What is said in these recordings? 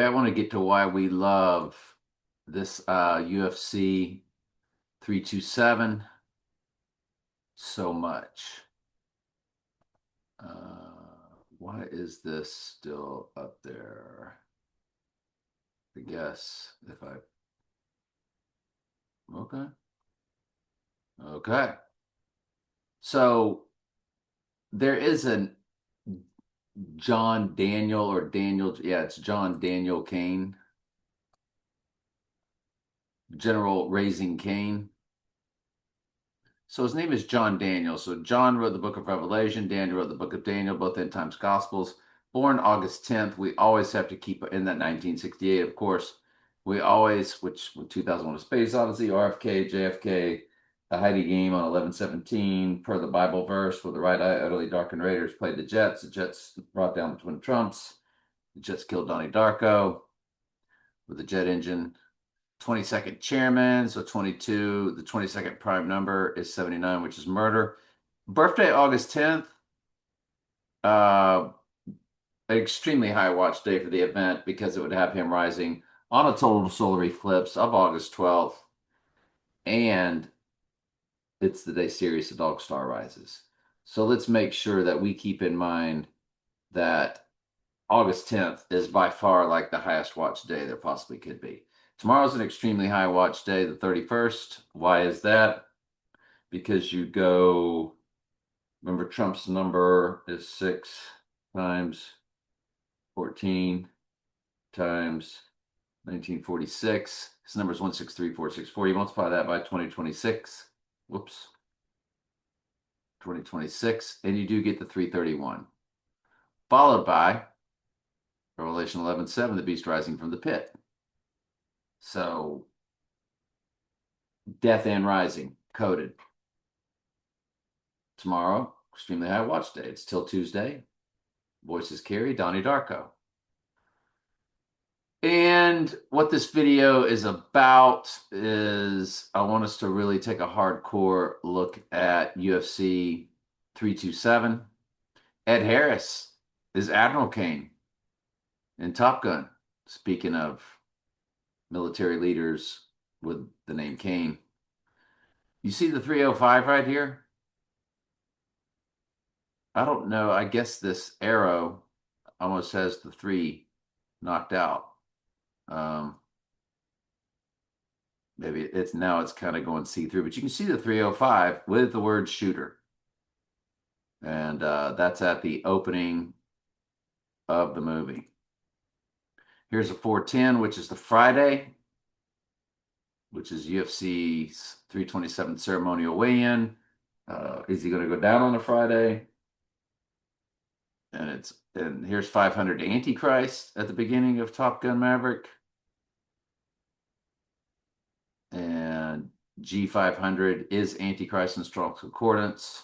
I want to get to why we love this UFC 327 so much. Why is this still up there? I guess if I okay. Okay. So there is an John Daniel or Daniel, yeah, it's John Daniel Kane, General Raising Kane. So his name is John Daniel. So John wrote the book of Revelation. Daniel wrote the book of Daniel, both end times gospels. Born August 10th. We always have to keep in that 1968, of course. We always, which 2001 A Space Odyssey, RFK, JFK, a Heidi game on 11/17, per the Bible verse, with the right eye utterly darkened Raiders played the Jets. The Jets brought down the Twin Trumps. The Jets killed Donnie Darko with the jet engine. 22nd chairman, so 22. The 22nd prime number is 79, which is murder. Birthday August 10th. Uh, an extremely high watch day for the event because it would have him rising on a total solar eclipse of August 12th, and it's the day Sirius, the dog star, rises. So let's make sure that we keep in mind that August 10th is by far like the highest watch day there possibly could be. Tomorrow's an extremely high watch day, the 31st. Why is that? Because you go, remember Trump's number is 6 times 14 times 1946. His number is 163464. You multiply that by 2026. Whoops. 2026. And you do get the 331. Followed by Revelation 11:7, the beast rising from the pit. So death and rising coded. Tomorrow, extremely high watch day. It's till Tuesday. Voices carry Donnie Darko. And what this video is about is I want us to really take a hardcore look at UFC 327. Ed Harris is Admiral Kane in Top Gun. Speaking of military leaders with the name Kane. You see the 305 right here? I don't know. I guess this arrow almost has the 3 knocked out. Um, maybe it's kind of going see through, but you can see the 305 with the word shooter. And that's at the opening of the movie. Here's a 410, which is the Friday, which is UFC's 327 ceremonial weigh-in. Is he going to go down on a Friday? And here's 500 Antichrist at the beginning of Top Gun Maverick. And G500 is Antichrist in Strong's Concordance.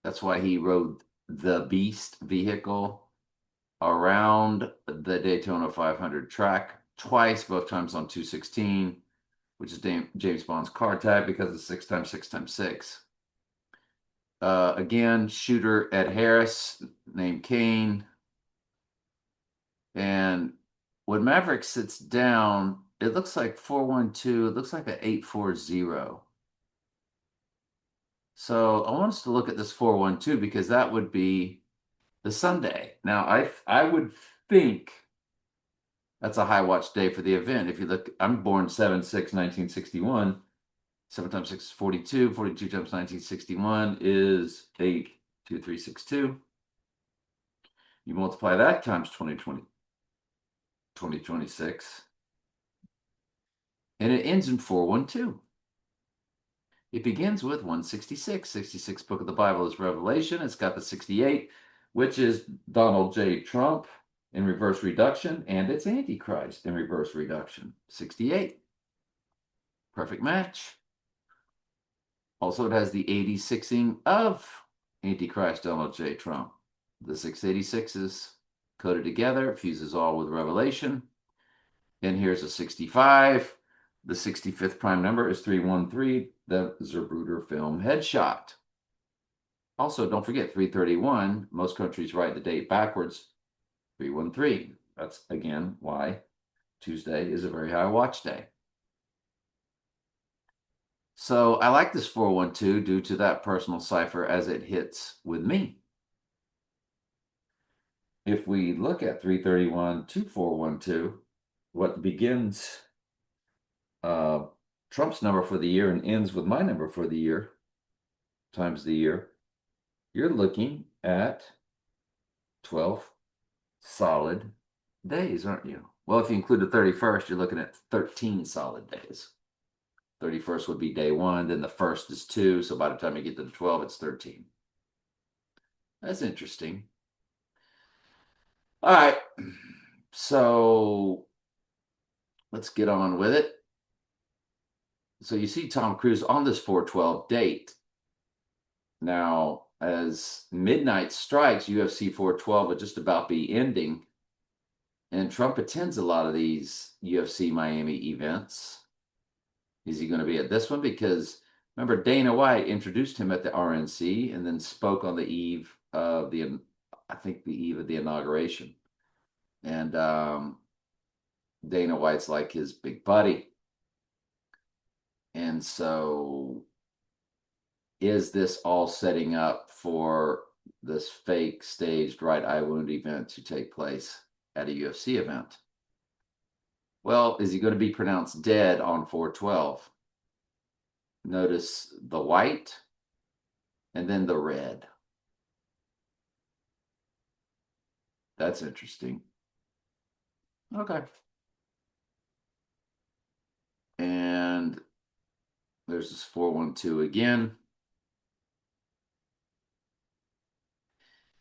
That's why he rode the Beast vehicle around the Daytona 500 track twice, both times on 216, which is James Bond's car type because it's 6x6x6. Again, shooter Ed Harris, named Kane. And when Maverick sits down, it looks like 412, it looks like an 840. So I want us to look at this 412 because that would be the Sunday. Now, I would think that's a high watch day for the event. If you look, I'm born 7/6/1961. 7 times 6 is 42. 42 times 1961 is 82362. You multiply that times 2026, and it ends in 412. It begins with 166. 66 book of the Bible is Revelation. It's got the 68, which is Donald J. Trump in reverse reduction, and it's Antichrist in reverse reduction. 68. Perfect match. Also, it has the 86ing of Antichrist Donald J. Trump. The 686 is coded together, fuses all with Revelation. And here's a 65. The 65th prime number is 313, the Zapruder film headshot. Also, don't forget 331. Most countries write the date backwards. 313. That's, again, why Tuesday is a very high watch day. So I like this 412 due to that personal cipher as it hits with me. If we look at 331 2412, what begins Trump's number for the year and ends with my number for the year times the year, you're looking at 12 solid days, aren't you? Well, if you include the 31st, you're looking at 13 solid days. 31st would be day one, then the first is 2, so by the time you get to the 12, it's 13. That's interesting. All right, so let's get on with it. So you see Tom Cruise on this 412 date. Now, as midnight strikes, UFC 412 will just about be ending. And Trump attends a lot of these UFC Miami events. Is he going to be at this one? Because remember, Dana White introduced him at the RNC and then spoke on the eve of the, I think the eve of the inauguration. And Dana White's like his big buddy. And so is this all setting up for this fake staged right eye wound event to take place at a UFC event? Well, is he going to be pronounced dead on 412? Notice the white and then the red. That's interesting. Okay. And there's this 412 again.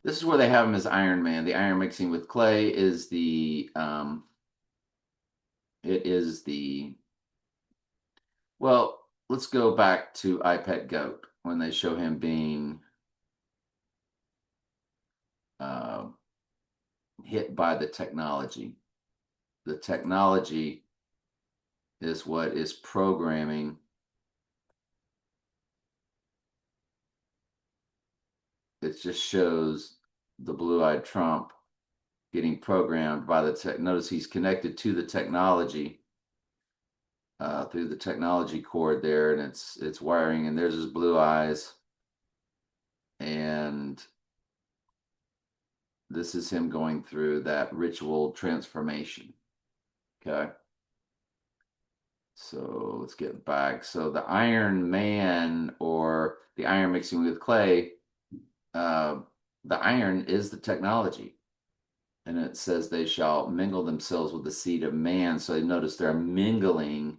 This is where they have him as Iron Man. The iron mixing with clay is the well, let's go back to iPet Goat when they show him being hit by the technology. The technology is what is programming. It just shows the blue-eyed Trump getting programmed by the tech. Notice he's connected to the technology through the technology cord there, and it's wiring, and there's his blue eyes. And this is him going through that ritual transformation. Okay. So let's get back. So the Iron Man or the iron mixing with clay, the iron is the technology. And it says they shall mingle themselves with the seed of man. So you notice they're mingling,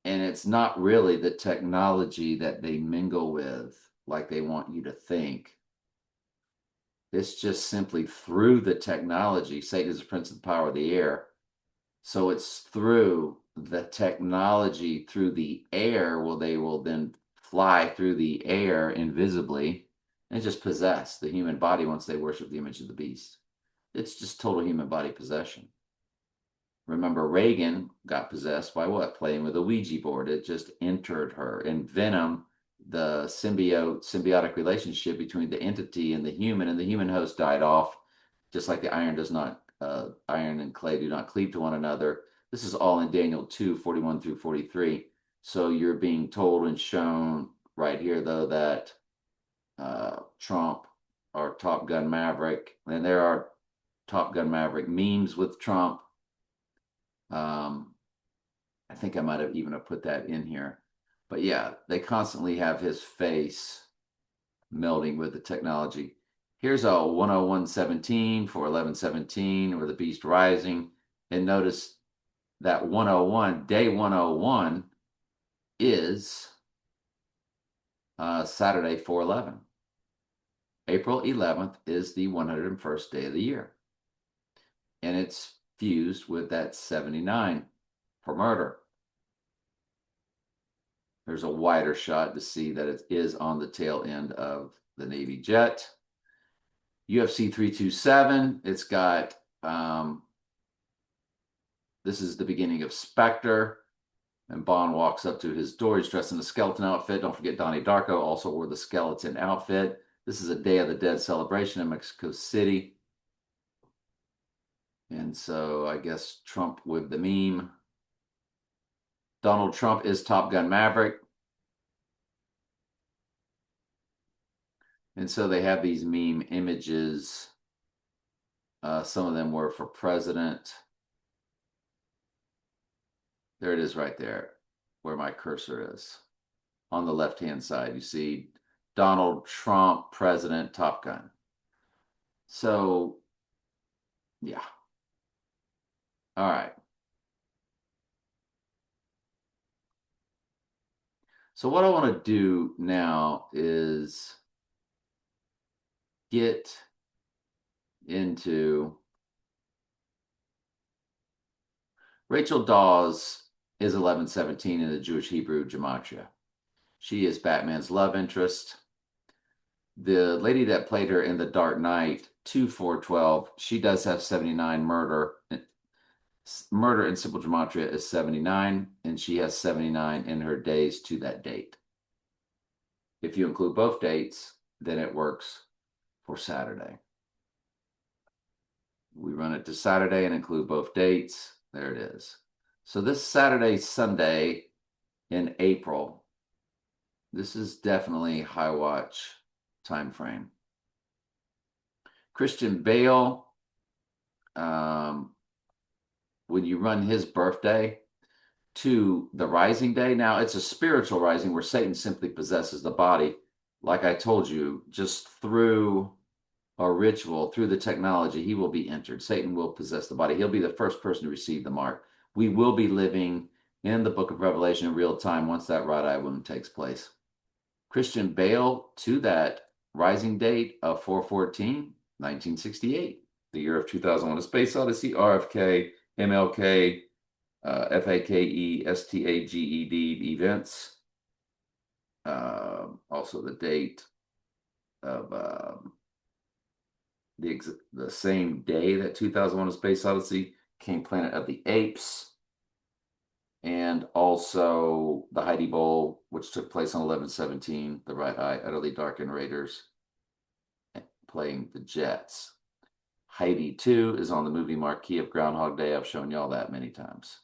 and it's not really the technology that they mingle with like they want you to think. It's just simply through the technology. Satan is the prince of the power of the air. So it's through the technology, through the air, they will then fly through the air invisibly and just possess the human body once they worship the image of the beast. It's just total human body possession. Remember, Reagan got possessed by what? Playing with a Ouija board. It just entered her. And Venom, the symbiotic relationship between the entity and the human host died off, just like the iron does not, iron and clay do not cleave to one another. This is all in Daniel 2, 41 through 43. So you're being told and shown right here, though, that Trump or Top Gun Maverick, and there are Top Gun Maverick memes with Trump. I think I might have even put that in here. But yeah, they constantly have his face melding with the technology. Here's a 10117 for 1117, or the beast rising. And notice that 101, day 101 is Saturday 4/11. April 11th is the 101st day of the year. And it's fused with that 79 for murder. There's a wider shot to see that it is on the tail end of the Navy jet. UFC 327, it's got, this is the beginning of Spectre. And Bond walks up to his door. He's dressed in a skeleton outfit. Don't forget Donnie Darko also wore the skeleton outfit. This is a Day of the Dead celebration in Mexico City. And so I guess Trump with the meme. Donald Trump is Top Gun Maverick. And so they have these meme images. Some of them were for president. There it is right there, where my cursor is. On the left-hand side, you see Donald Trump, president, Top Gun. So, yeah. All right. So what I want to do now is get into Rachel Dawes is 1117 in the Jewish Hebrew Gematria. She is Batman's love interest. The lady that played her in The Dark Knight, 2412, she does have 79 murder. Murder in simple gematria is 79, and she has 79 in her days to that date. If you include both dates, then it works for Saturday. We run it to Saturday and include both dates. There it is. So this Saturday, Sunday in April, this is definitely high watch time frame. Christian Bale, when you run his birthday to the rising day, now it's a spiritual rising where Satan simply possesses the body. Like I told you, just through a ritual, through the technology, he will be entered. Satan will possess the body. He'll be the first person to receive the mark. We will be living in the book of Revelation in real time once that right eye wound takes place. Christian Bale to that rising date of 4/14, 1968, the year of 2001: A Space Odyssey, RFK, MLK, FAKE, STAGED events. Also the date of the same day that 2001: A Space Odyssey came Planet of the Apes, and also the Heidi Bowl, which took place on 11/17, the right eye, utterly darkened Raiders playing the Jets. Heidi 2 is on the movie marquee of Groundhog Day. I've shown y'all that many times.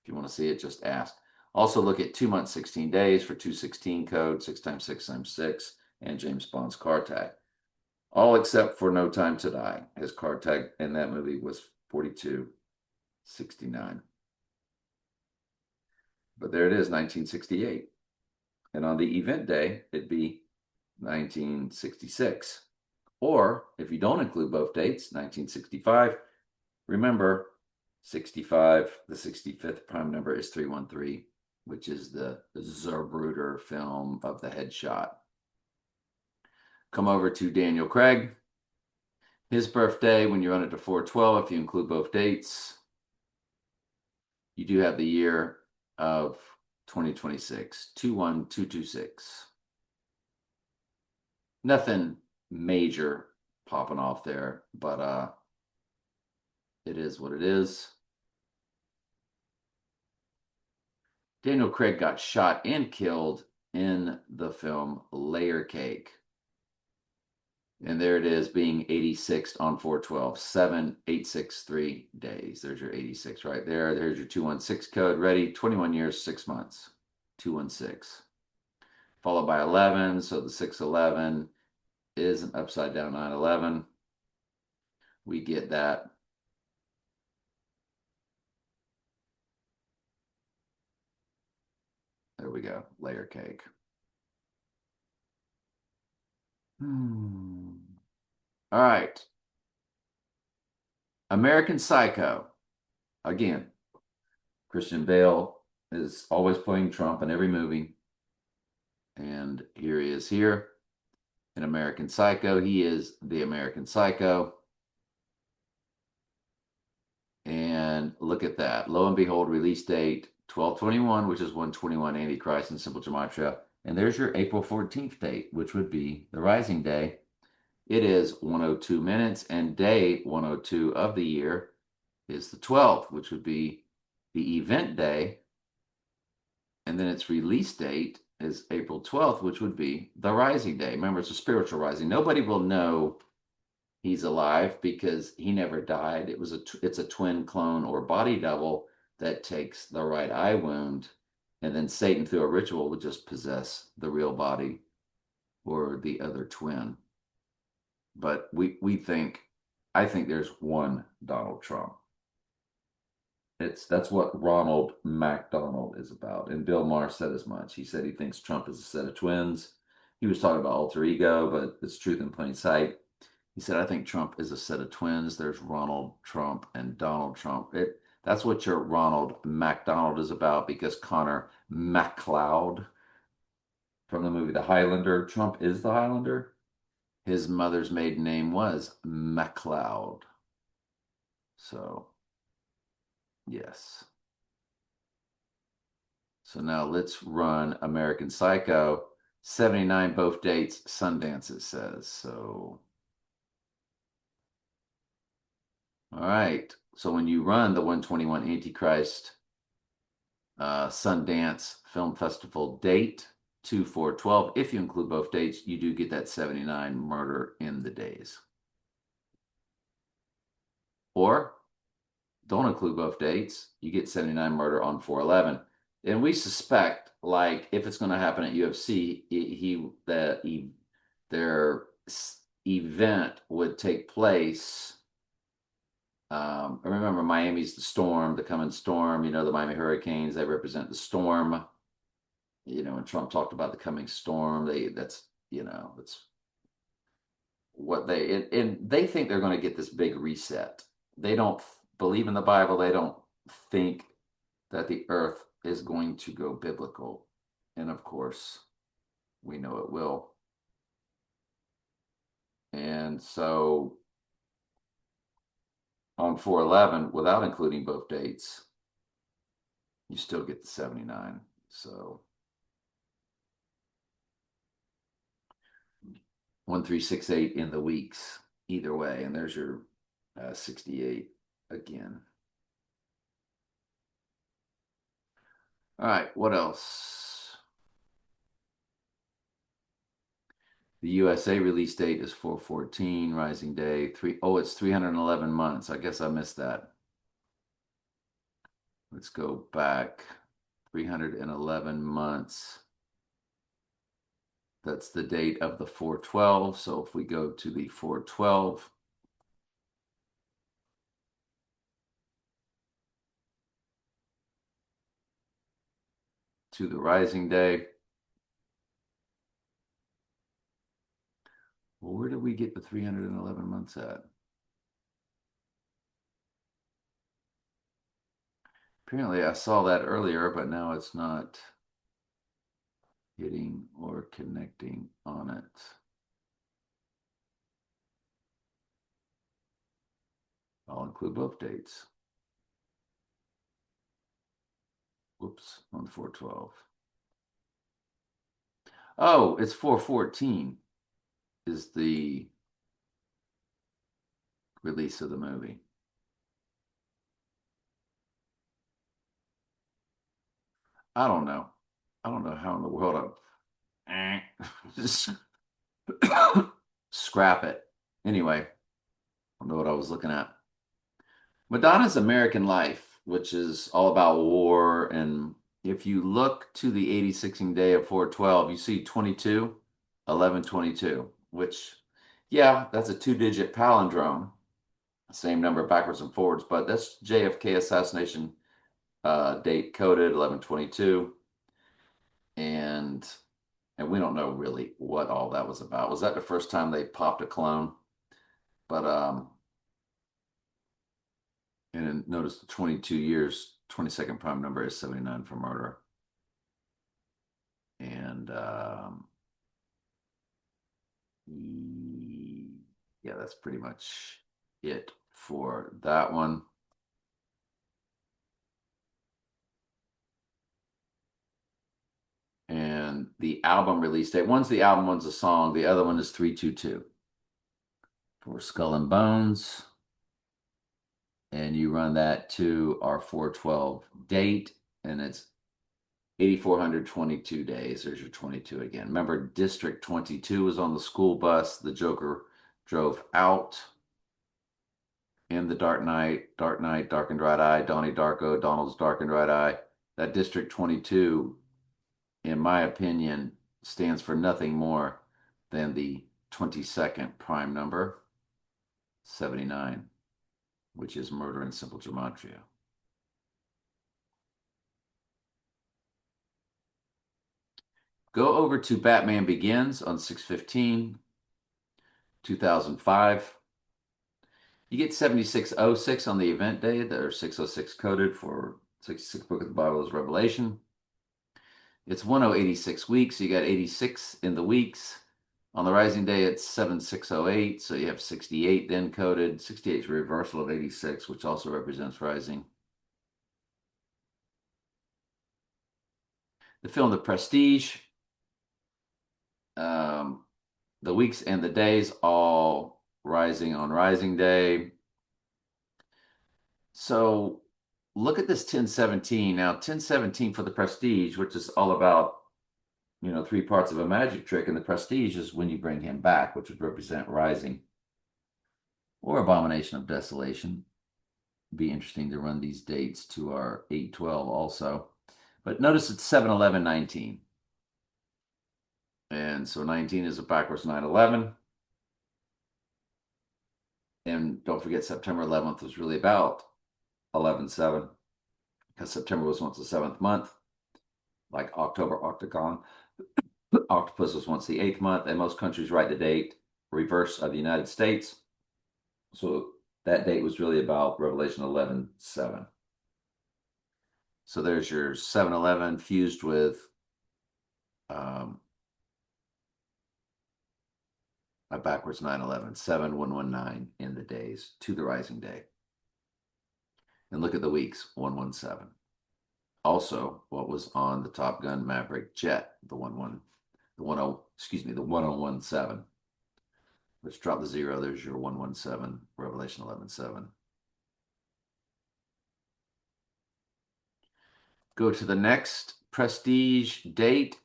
If you want to see it, just ask. Also look at 2 months, 16 days for 216 code, 6 times 6 times 6, and James Bond's card tag. All except for No Time to Die. His card tag in that movie was 4269. But there it is, 1968. And on the event day, it'd be 1966. Or if you don't include both dates, 1965. Remember, 65, the 65th prime number is 313, which is the Zapruder film of the headshot. Come over to Daniel Craig. His birthday, when you run it to 4/12, if you include both dates, you do have the year of 2026, 21226. Nothing major popping off there, but it is what it is. Daniel Craig got shot and killed in the film Layer Cake. And there it is, being 86 on 4/12, 7863 days. There's your 86 right there. There's your 216 code ready. 21 years, 6 months. 216. Followed by 11. So the 611 is an upside down 911. We get that. There we go. Layer Cake. All right. American Psycho. Again, Christian Bale is always playing Trump in every movie. And here he is here in American Psycho. He is the American Psycho. And look at that. Lo and behold, release date 12/21, which is 121 Antichrist in simple gematria. And there's your April 14th date, which would be the rising day. It is 102 minutes, and day 102 of the year is the 12th, which would be the event day. And then its release date is April 12th, which would be the rising day. Remember, it's a spiritual rising. Nobody will know he's alive because he never died. It's a twin clone or body double that takes the right eye wound, and then Satan through a ritual would just possess the real body or the other twin. But we think I think there's one Donald Trump. That's what Ronald MacDonald is about. And Bill Maher said as much. He said he thinks Trump is a set of twins. He was talking about alter ego, but it's truth in plain sight. He said, I think Trump is a set of twins. There's Ronald Trump and Donald Trump. That's what your Ronald MacDonald is about because Connor MacLeod from the movie The Highlander, Trump is the Highlander. His mother's maiden name was MacLeod. So, yes. So now let's run American Psycho. 79 both dates, Sundance, it says. So, all right. So when you run the 121 Antichrist Sundance Film Festival date, 2/4/12, if you include both dates, you do get that 79 murder in the days. Or don't include both dates, you get 79 murder on 4/11. And we suspect, like, if it's going to happen at UFC, their event would take place. Remember, Miami's the storm, the coming storm. The Miami Hurricanes, they represent the storm. When Trump talked about the coming storm, that's what and they think they're going to get this big reset. They don't believe in the Bible. They don't think that the earth is going to go biblical. And of course, we know it will. And so on 4/11, without including both dates, you still get the 79. So 1368 in the weeks, either way. And there's your 68 again. All right, what else? The USA release date is 4/14, Rising Day. It's 311 months. I guess I missed that. Let's go back 311 months. That's the date of the 4/12. So if we go to the 4/12, to the Rising Day. Well, where did we get the 311 months at? Apparently I saw that earlier, but now it's not hitting or connecting on it. I'll include both dates. Whoops, on 4/12. Oh, it's 4/14 is the release of the movie. I don't know. I don't know how in the world just scrap it. Anyway, I don't know what I was looking at. Madonna's American Life, which is all about war. And if you look to the 86ing day of 4/12, you see 22, 11/22, which, yeah, that's a two-digit palindrome. Same number backwards and forwards, but that's JFK assassination date coded 11/22. And we don't know really what all that was about. Was that the first time they popped a clone? But and then notice the 22 years, 22nd prime number is 79 for murder. And yeah, that's pretty much it for that one. And the album release date, one's the album, one's a song. The other one is 3/22 for Skull and Bones. And you run that to our 4/12 date, and it's 8,422 days. There's your 22 again. Remember, District 22 was on the school bus. The Joker drove out. in the dark night, darkened right eye, Donnie Darko, Donald's darkened right eye. That District 22, in my opinion, stands for nothing more than the 22nd prime number, 79, which is Murder in Simple Gematria. Go over to Batman Begins on 6/15, 2005. You get 7606 on the event day. There are 606 coded for 66th book of the Bible is Revelation. It's 1086 weeks. So you got 86 in the weeks. On the rising day, it's 7608. So you have 68 then coded. 68 is a reversal of 86, which also represents rising. The film The Prestige. The weeks and the days all rising on rising day. So look at this 1017. Now, 1017 for the Prestige, which is all about, three parts of a magic trick, and the Prestige is when you bring him back, which would represent rising or Abomination of Desolation. Be interesting to run these dates to our 8/12 also. But notice it's 7/11/19. And so 19 is a backwards 9/11. And don't forget, September 11th was really about 11/7, because September was once the 7th month, like October Octagon. Octopus was once the 8th month, and most countries write the date reverse of the United States. So that date was really about Revelation 11/7. So there's your 7/11 fused with a backwards 9/11, 7/119 in the days to the rising day. And look at the weeks, 117. Also, what was on the Top Gun Maverick jet, the 1017. Let's drop the 0. There's your 117, Revelation 11/7. Go to the next Prestige date,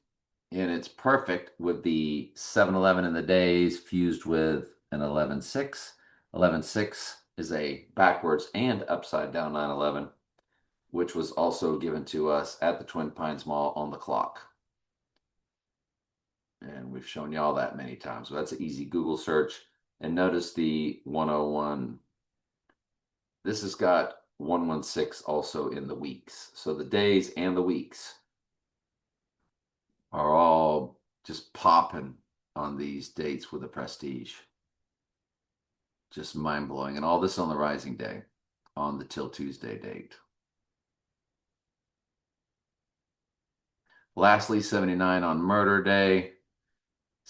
and it's perfect with the 7/11 in the days fused with an 11/6. 11/6 is a backwards and upside down 9/11, which was also given to us at the Twin Pines Mall on the clock. And we've shown you all that many times. So that's an easy Google search. And notice the 101. This has got 116 also in the weeks. So the days and the weeks are all just popping on these dates with the Prestige. Just mind-blowing. And all this on the rising day, on the Till Tuesday date. Lastly, 79 on Murder Day.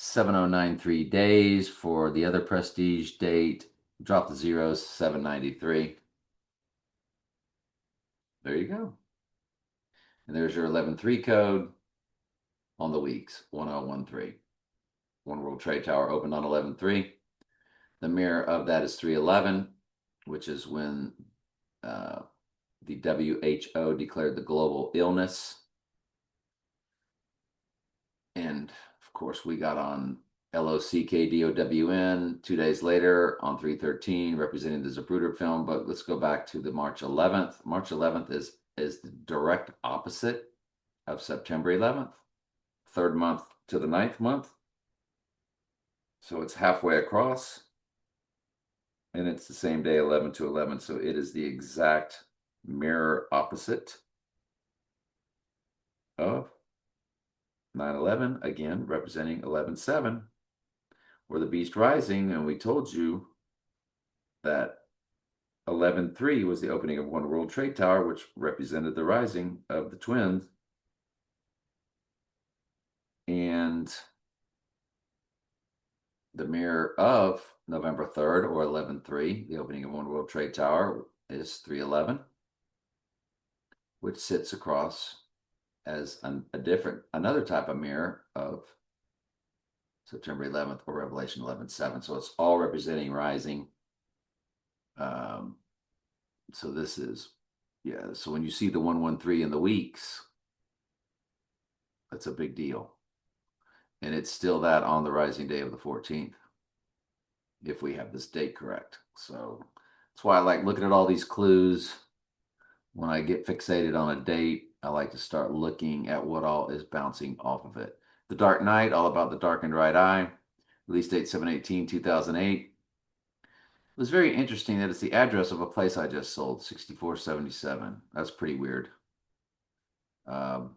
7093 days for the other Prestige date. Drop the zeros, 793. There you go. And there's your 11/3 code on the weeks, 1013. One World Trade Tower opened on 11/3. The mirror of that is 3/11, which is when the WHO declared the global illness. And of course, we got on LOCKDOWN 2 days later on 3/13, representing the Zapruder film. But let's go back to the March 11th. March 11th is the direct opposite of September 11th, third month to the 9th month. So it's halfway across, and it's the same day, 11 to 11. So it is the exact mirror opposite of 9/11, again, representing 11/7, or the beast rising. And we told you that 11/3 was the opening of One World Trade Tower, which represented the rising of the twins. And the mirror of November 3rd, or 11/3, the opening of One World Trade Tower, is 3/11, which sits across as another type of mirror of September 11th or Revelation 11/7. So it's all representing rising. So this is, so when you see the 113 in the weeks, that's a big deal. And it's still that on the rising day of the 14th, if we have this date correct. So That's why I like looking at all these clues. When I get fixated on a date, I like to start looking at what all is bouncing off of it. The Dark Knight, all about the darkened right eye. Release date 7/18/2008. It was very interesting that it's the address of a place I just sold, 6477. That's pretty weird. Was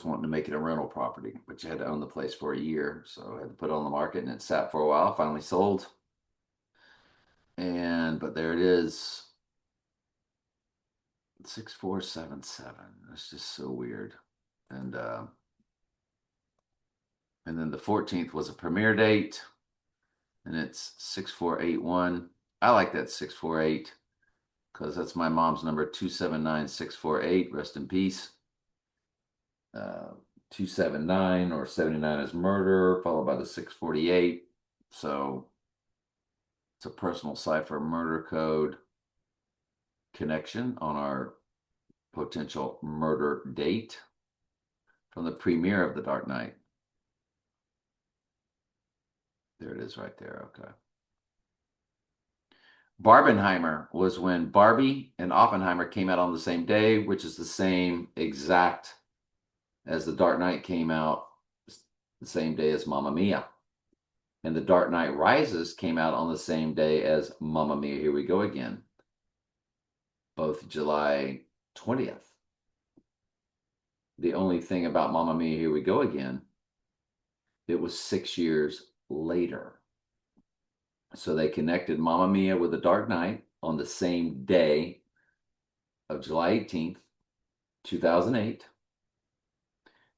wanting to make it a rental property, but you had to own the place for a year. So I had to put it on the market and it sat for a while, finally sold. But there it is. 6477. That's just so weird. And then the 14th was a premiere date, and it's 6481. I like that 648 because that's my mom's number, 279648. Rest in peace. 279 or 79 is murder, followed by the 648. So it's a personal cipher murder code connection on our potential murder date from the premiere of The Dark Knight. There it is right there. Okay. Barbenheimer was when Barbie and Oppenheimer came out on the same day, which is the same exact as The Dark Knight came out the same day as Mamma Mia. And The Dark Knight Rises came out on the same day as Mamma Mia, Here We Go Again, both July 20th. The only thing about Mamma Mia, Here We Go Again, it was 6 years later. So they connected Mamma Mia with The Dark Knight on the same day of July 18th, 2008.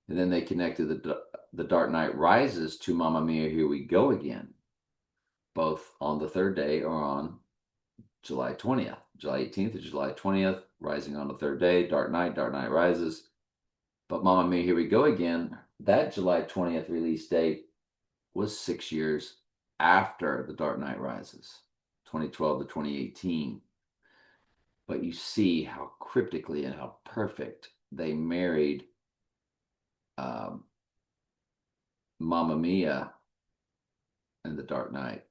And then they connected the Dark Knight Rises to Mamma Mia, Here We Go Again, both on the third day or on July 20th. July 18th to July 20th, rising on the third day, Dark Knight Rises. But Mamma Mia, Here We Go Again, that July 20th release date was 6 years after The Dark Knight Rises, 2012 to 2018. But you see how cryptically and how perfect they married Mamma Mia and The Dark Knight.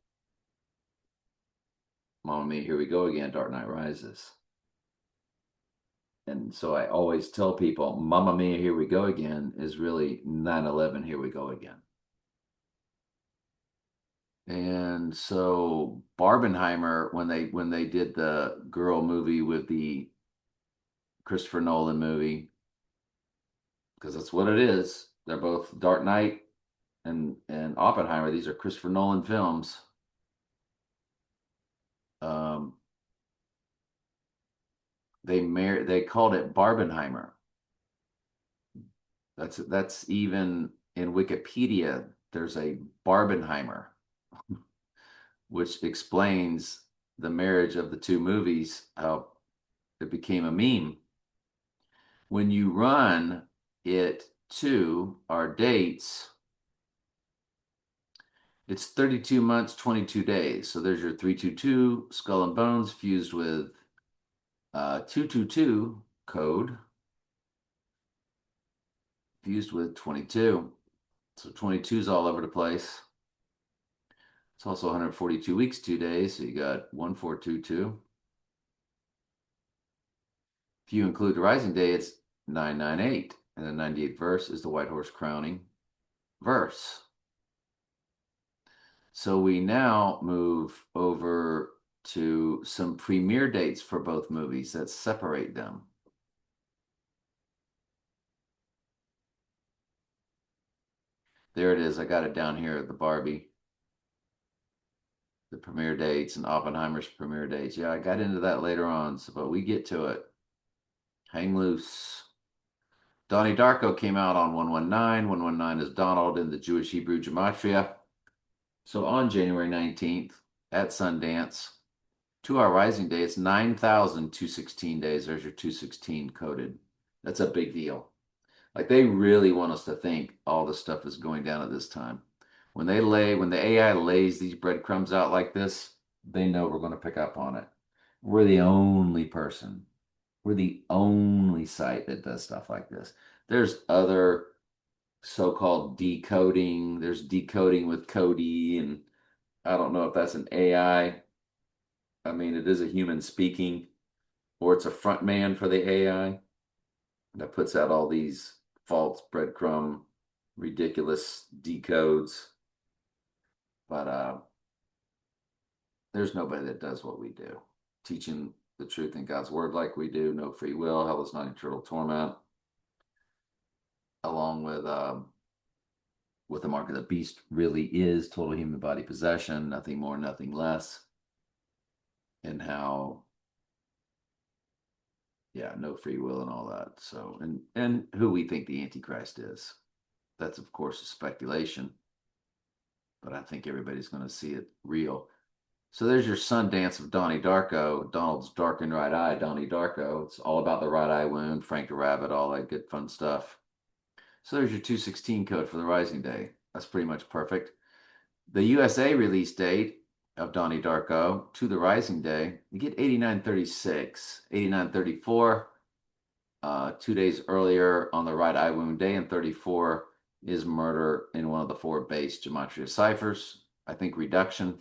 Mamma Mia, Here We Go Again, Dark Knight Rises. And so I always tell people, Mamma Mia, Here We Go Again is really 9/11, Here We Go Again. And so Barbenheimer, when they did the girl movie with the Christopher Nolan movie, because that's what it is. They're both Dark Knight and Oppenheimer. These are Christopher Nolan films. They called it Barbenheimer. That's even in Wikipedia. There's a Barbenheimer, which explains the marriage of the two movies, how it became a meme. When you run it to our dates, it's 32 months, 22 days. So there's your 322 Skull and Bones fused with 222 code fused with 22. So 22 is all over the place. It's also 142 weeks, 2 days. So you got 1422. If you include the rising day, it's 998. And the 98th verse is the White Horse Crowning verse. So we now move over to some premiere dates for both movies that separate them. There it is. I got it down here, the Barbie. The premiere dates and Oppenheimer's premiere dates. Yeah, I got into that later on, but we get to it. Hang loose. Donnie Darko came out on 119. 119 is Donald in the Jewish Hebrew Gematria. So on January 19th at Sundance, 2 Hour Rising Day, it's 9,216 days. There's your 216 coded. That's a big deal. Like they really want us to think all this stuff is going down at this time. When the AI lays these breadcrumbs out like this, they know we're going to pick up on it. We're the only person. We're the only site that does stuff like this. There's other so-called decoding. There's decoding with Cody, and I don't know if that's an AI I mean, it is a human speaking, or it's a front man for the AI that puts out all these false breadcrumb, ridiculous decodes. But there's nobody that does what we do, teaching the truth in God's word like we do. No free will, hell is not eternal torment, along with what the mark of the beast really is: total human body possession, nothing more, nothing less, and how, yeah, no free will and all that. So, and who we think the Antichrist is. That's of course a speculation, but I think everybody's going to see it real. So there's your Sundance of Donnie Darko, Donald's darkened right eye, Donnie Darko. It's all about the right eye wound, Frank the Rabbit, all that good fun stuff. So there's your 216 code for the Rising Day. That's pretty much perfect. The USA release date of Donnie Darko to the Rising Day, you get 8936, 8934. 2 days earlier on the right eye wound day, and 34 is murder in one of the four base gematria ciphers. I think reduction.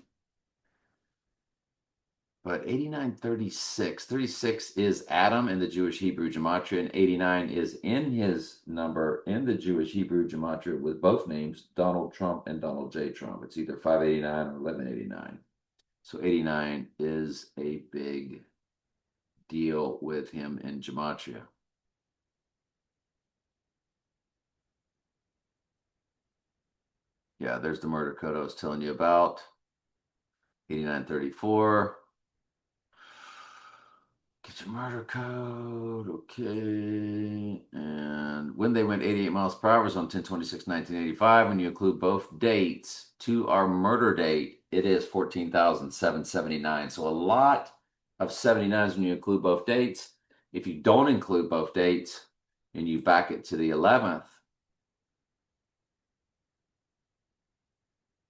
But 8936, 36 is Adam in the Jewish Hebrew gematria, and 89 is in his number in the Jewish Hebrew gematria with both names, Donald Trump and Donald J. Trump. It's either 589 or 1189. So 89 is a big deal with him in gematria. Yeah, there's the murder code I was telling you about. 8934. Get your murder code. Okay. And when they went 88 miles per hour was on 10/26/1985. When you include both dates to our murder date, it is 14,779. So a lot of 79s when you include both dates. If you don't include both dates and you back it to the 11th,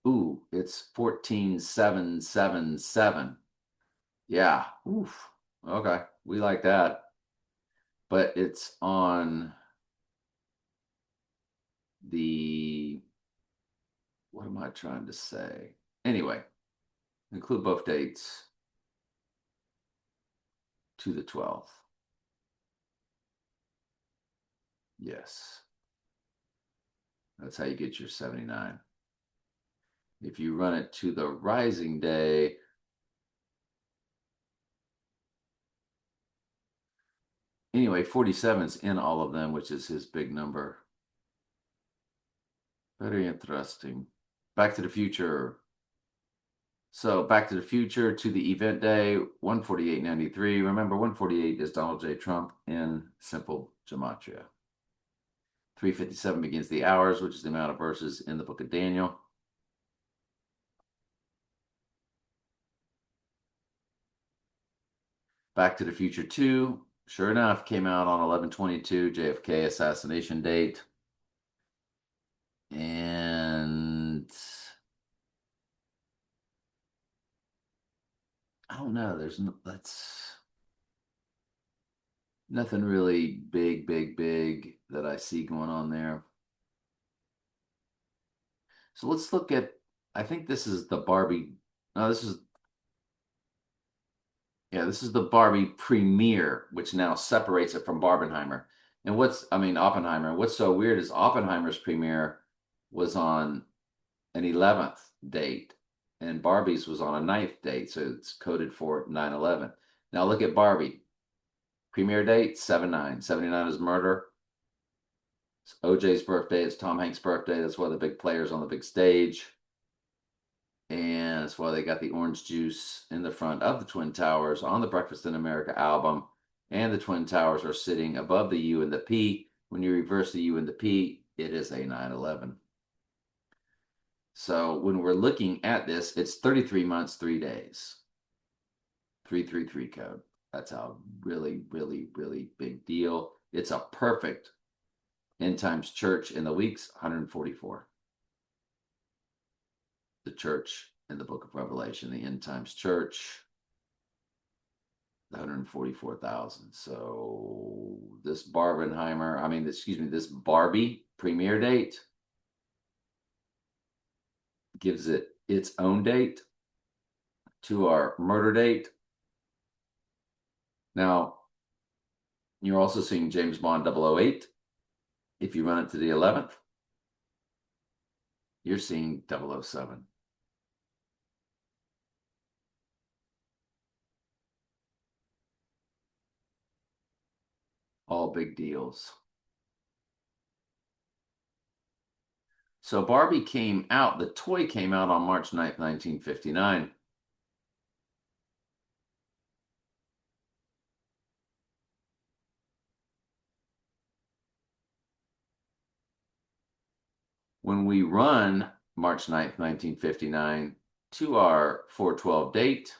ooh, it's 14,777. Yeah. Oof. Okay. We like that. But it's on the, what am I trying to say? Anyway, include both dates to the 12th. Yes. That's how you get your 79. If you run it to the rising day, anyway, 47's in all of them, which is his big number. Very interesting. Back to the Future. So Back to the Future to the event day, 148.93. Remember, 148 is Donald J. Trump in simple gematria. 357 begins the hours, which is the amount of verses in the book of Daniel. Back to the Future 2, sure enough, came out on 11/22, JFK assassination date. And I don't know, that's nothing really big that I see going on there. So let's look at, I think this is the Barbie. No, this is, yeah, this is the Barbie premiere, which now separates it from Barbenheimer. And Oppenheimer. What's so weird is Oppenheimer's premiere was on an 11th date, and Barbie's was on a 9th date, so it's coded for 9/11. Now look at Barbie. Premiere date 7/9. 79 is murder. It's OJ's birthday. It's Tom Hanks' birthday. That's why the big players on the big stage. And that's why they got the orange juice in the front of the Twin Towers on the Breakfast in America album. And the Twin Towers are sitting above the U and the P. When you reverse the U and the P, it is a 9/11. So when we're looking at this, it's 33 months, 3 days. 333 code. That's a really big deal. It's a perfect end times church in the weeks, 144. The church in the book of Revelation, the end times church, 144,000. So this this Barbie premiere date gives it its own date to our murder date, Now, you're also seeing James Bond 008. If you run it to the 11th, you're seeing 007. All big deals. So Barbie came out, the toy came out on March 9th, 1959. When we run March 9th, 1959 to our 412 date,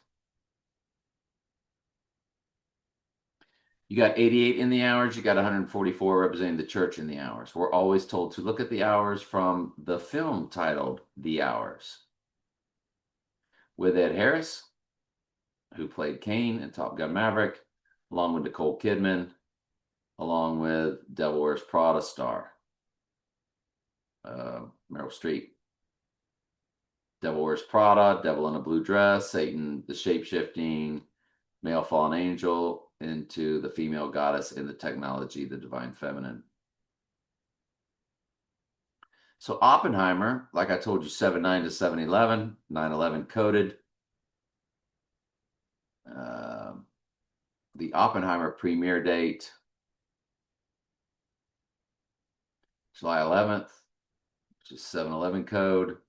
you got 88 in the hours, you got 144 representing the church in the hours. We're always told to look at the hours from the film titled The Hours, with Ed Harris, who played Kane in Top Gun Maverick, along with Nicole Kidman, along with Devil Wears Prada star Meryl Streep. Devil Wears Prada, Devil in a Blue Dress, Satan, the shape-shifting male fallen angel into the female goddess in the technology, the divine feminine. So Oppenheimer, like I told you, 7/9 to 7/11, 9/11 coded. The Oppenheimer premiere date, July 11th, which is 7/11 code.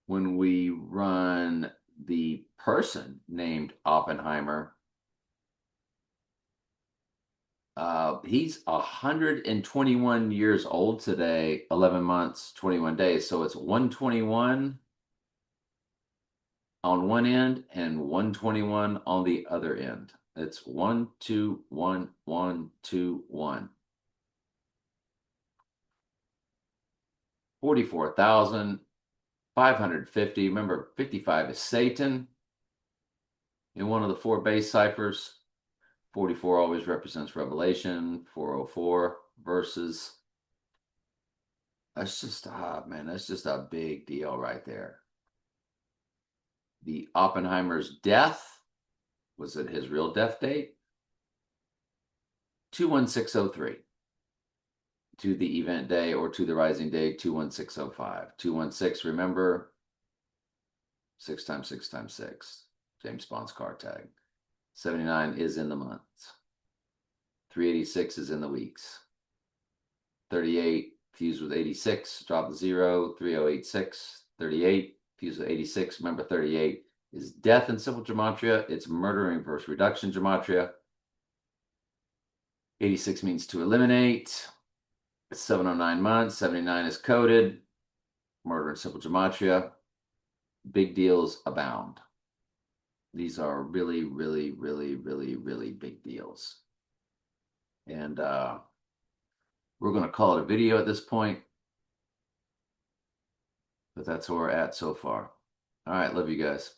When we run the person named Oppenheimer, he's 121 years old today, 11 months, 21 days. So it's 121 on one end and 121 on the other end. It's 1, 2, 1, 1, 2, 1. 44,550. Remember, 55 is Satan in one of the four base ciphers. 44 always represents Revelation, 404 verses. That's just, man, that's just a big deal right there. The Oppenheimer's death, was it his real death date? 21603. To the event day or to the rising day, 21605. 216, remember, 6 times 6 times 6. James Bond's car tag. 79 is in the months. 386 is in the weeks. 38 fused with 86, drop the 0. 3086, 38 fused with 86. Remember, 38 is death in simple gematria. It's murder in reverse reduction gematria. 86 means to eliminate. It's 709 months. 79 is coded. Murder in simple gematria. Big deals abound. These are really, really, really, really, really big deals. And we're going to call it a video at this point. But that's where we're at so far. All right, love you guys.